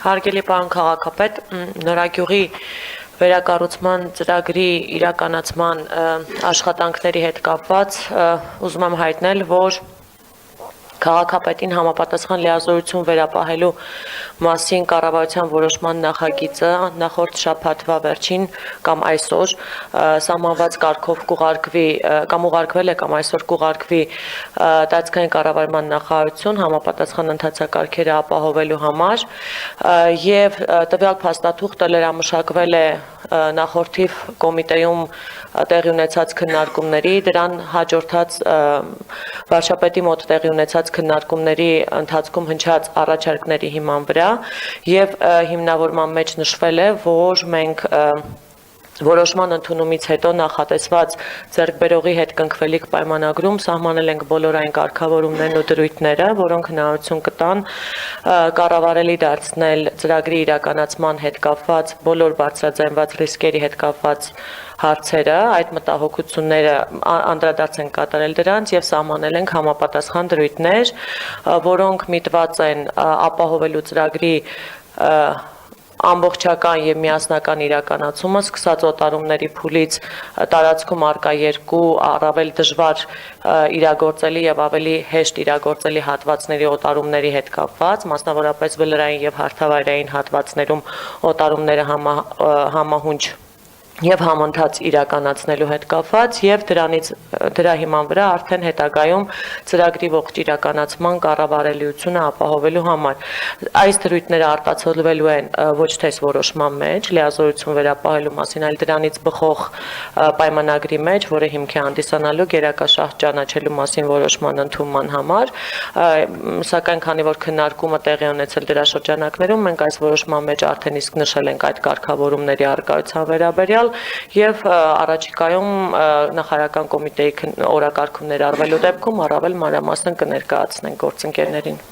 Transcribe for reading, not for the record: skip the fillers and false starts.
Հարգելի պարոն քաղաքապետ, Նորագյուղի վերակառուցման ծրագրի իրականացման աշխատանքների հետ կապված ուզում եմ հայտնել, որ քաղաքապետին համապատասխան լիազորություն վերապահելու մասին կառավարության որոշման նախագիծը նախորդ շաբաթվա վերջին կամ այսօր սահմանված կարգով կուղարկվի կամ ուղարկվել է կամ այսօր կուղարկվի տարածքային կառավարման նախարարություն համապատասխան ընթացակարգերը ապահովելու համար եւ տվյալ փաստաթուղթը լրամշակվել է նախորդիվ կոմիտեում տեղի ունեցած քննարկումների դրան հաջորդած վարչապետի մոտ տեղի ունեցած քննարկումների ընթացքում հնչած առաջարկների հիման վրա եւ հիմնավորման մեջ նշվել է, որ մենք որոշման ընդունումից հետո նախատեսված ձեռքբերողի հետ կնքվելիք պայմանագրում սահմանել ենք բոլոր այն կարգավորումներն ու դրույթները, որոնք հնարավորություն կտան կառավարելի դարձնել ծրագրի իրականացման հետ կապված բոլոր բարձրաձայնված ռիսկերի հետ կապված հարցերը, այդ մտահոգությունները անդրադարձ են կատարել դրանց եւ սահմանել ենք համապատասխան դրույթներ, որոնք միտված են ապահովելու ծրագրի ամբողջական եւ միասնական իրականացումը սկսած օտարումների փուլից տարածքում արկա երկու առավել դժվար իրագործելի եւ ավելի հեշտ իրագործելի հատվածների օտարումների հետ կապված, մասնավորապես վլրային եւ հարթավայրային հատվածներում օտարումները համահունչ եւ համընթաց իրականացնելու հետ կապված եւ դրա հիման վրա արդեն հետագայում ծրագրի ողջ իրականացման կառավարելիությունը ապահովելու համար այս դրույթները արտացոլվելու են ոչ թե որոշման մեջ լիազորություն վերապահելու մասին, այլ դրանից բխող պայմանագրի մեջ, որը հիմք է հանդիսանալու գերակաշահ ճանաչելու մասին որոշման ընդունման համար, սակայն քանի որ քննարկումը տեղի ունեցել դրա շրջանակներում, մենք այս որոշման մեջ արդեն իսկ նշել ենք այդ կարգավորումների առկայության վերաբերյալ եւ առաջիկայում նախարարական կոմիտեի օրակարգումներ արվելու դեպքում առավել մանրամասն կներկայացնենք գործընկերներին։